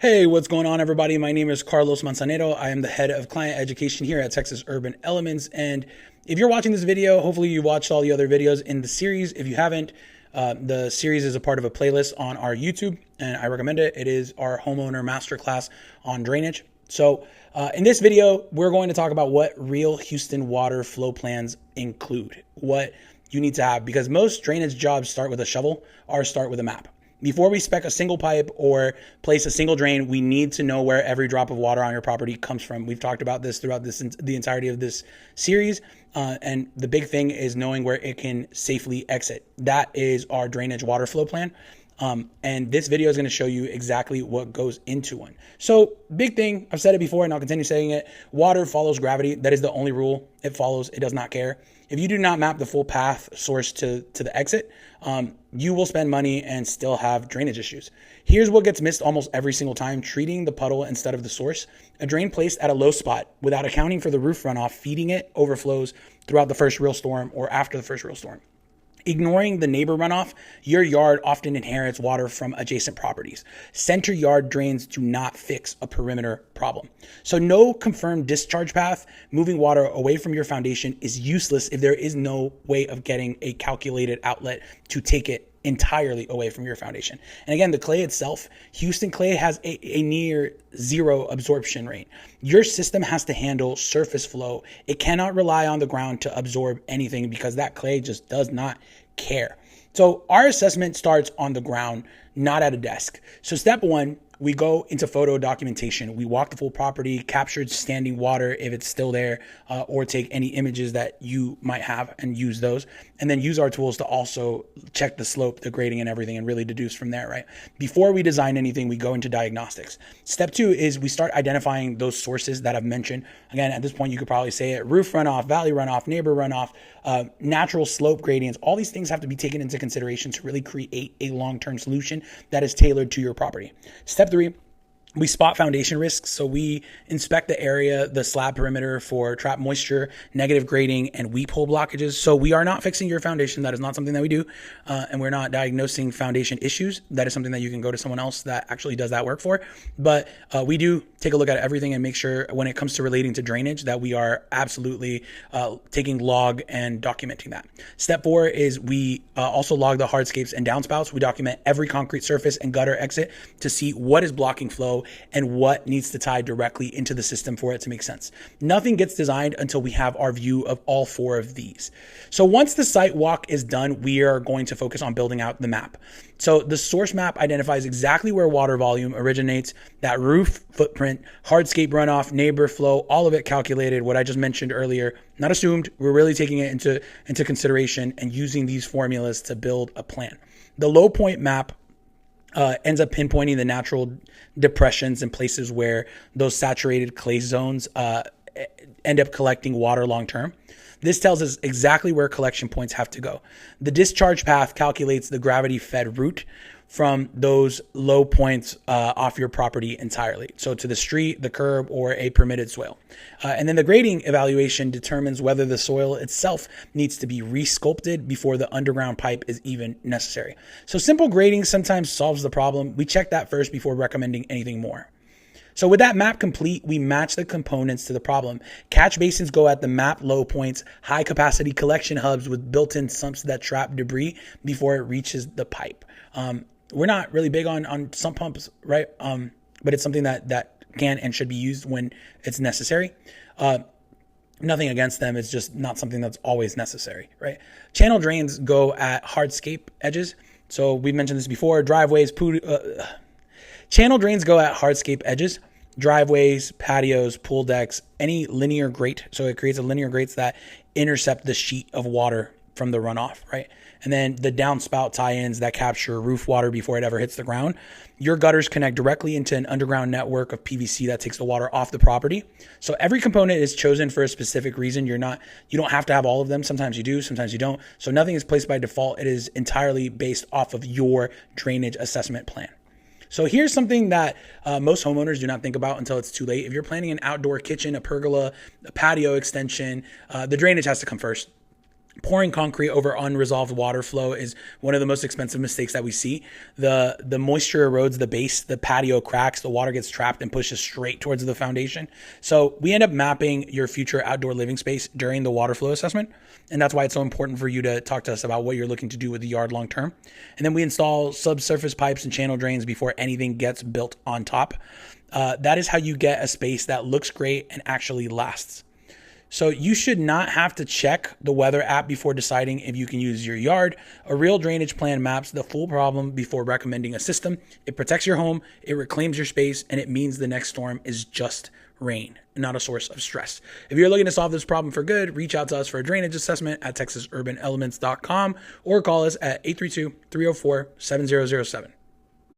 Hey, what's going on, everybody? My name is Carlos Manzanero. I am the head of client education here at Texas Urban Elements. And if you're watching this video, hopefully you watched all the other videos in the series. If you haven't, the series is a part of a playlist on our YouTube, and I recommend it. It is our homeowner masterclass on drainage. So in this video, we're going to talk about what real Houston water flow plans include, what you need to have, because most drainage jobs start with a shovel or start with a map. Before we spec a single pipe or place a single drain, we need to know where every drop of water on your property comes from. We've talked about this throughout the entirety of this series. And the big thing is knowing where it can safely exit. That is our drainage water flow plan. And this video is going to show you exactly what goes into one. So big thing, I've said it before and I'll continue saying it. Water follows gravity. That is the only rule. It follows. It does not care. If you do not map the full path source to the exit, you will spend money and still have drainage issues. Here's what gets missed almost every single time: treating the puddle instead of the source. A drain placed at a low spot without accounting for the roof runoff, feeding it overflows throughout the first real storm or after the first real storm. Ignoring the neighbor runoff, your yard often inherits water from adjacent properties. Center yard drains do not fix a perimeter problem. So no confirmed discharge path. Moving water away from your foundation is useless if there is no way of getting a calculated outlet to take it entirely away from your foundation. And again, the clay itself, Houston clay has a near zero absorption rate. Your system has to handle surface flow. It cannot rely on the ground to absorb anything because that clay just does not care. So our assessment starts on the ground, not at a desk. So step one, we go into photo documentation. We walk the full property, captured standing water if it's still there, or take any images that you might have and use those. And then use our tools to also check the slope, the grading and everything, and really deduce from there, right? Before we design anything, we go into diagnostics. Step two is we start identifying those sources that I've mentioned. Again, at this point, you could probably say it: roof runoff, valley runoff, neighbor runoff, natural slope gradients. All these things have to be taken into consideration to really create a long-term solution that is tailored to your property. Step three, we spot foundation risks. So we inspect the area, the slab perimeter for trap moisture, negative grading, and weep hole blockages. So we are not fixing your foundation. That is not something that we do. And we're not diagnosing foundation issues. That is something that you can go to someone else that actually does that work for. But we do take a look at everything and make sure when it comes to relating to drainage that we are absolutely taking log and documenting that. Step four is we also log the hardscapes and downspouts. We document every concrete surface and gutter exit to see what is blocking flow and what needs to tie directly into the system for it to make sense. Nothing gets designed until we have our view of all four of these. So once the site walk is done, we are going to focus on building out the map. So the source map identifies exactly where water volume originates, that roof footprint, hardscape runoff, neighbor flow, all of it calculated, what I just mentioned earlier, not assumed. We're really taking it into consideration and using these formulas to build a plan. The low point map ends up pinpointing the natural depressions and places where those saturated clay zones end up collecting water long term. This tells us exactly where collection points have to go. The discharge path calculates the gravity fed route from those low points off your property entirely. So to the street, the curb, or a permitted swale. And then the grading evaluation determines whether the soil itself needs to be resculpted before the underground pipe is even necessary. So simple grading sometimes solves the problem. We check that first before recommending anything more. So with that map complete, we match the components to the problem. Catch basins go at the map low points, high capacity collection hubs with built-in sumps that trap debris before it reaches the pipe. We're not really big on sump pumps, right? But it's something that can and should be used when it's necessary. Nothing against them. It's just not something that's always necessary, right? Channel drains go at hardscape edges. So we've mentioned this before. Channel drains go at hardscape edges, driveways, patios, pool decks, any linear grate. So it creates a linear grates that intercept the sheet of water from the runoff, right? And then the downspout tie-ins that capture roof water before it ever hits the ground. Your gutters connect directly into an underground network of PVC that takes the water off the property. So every component is chosen for a specific reason. You don't have to have all of them. Sometimes you do, sometimes you don't. So nothing is placed by default. It is entirely based off of your drainage assessment plan. So here's something that most homeowners do not think about until it's too late. If you're planning an outdoor kitchen, a pergola, a patio extension, the drainage has to come first. Pouring concrete over unresolved water flow is one of the most expensive mistakes that we see. The moisture erodes the base, the patio cracks, the water gets trapped and pushes straight towards the foundation. So we end up mapping your future outdoor living space during the water flow assessment. And that's why it's so important for you to talk to us about what you're looking to do with the yard long term. And then we install subsurface pipes and channel drains before anything gets built on top. That is how you get a space that looks great and actually lasts. So you should not have to check the weather app before deciding if you can use your yard. A real drainage plan maps the full problem before recommending a system. It protects your home, it reclaims your space, and it means the next storm is just rain, not a source of stress. If you're looking to solve this problem for good, reach out to us for a drainage assessment at texasurbanelements.com or call us at 832-304-7007.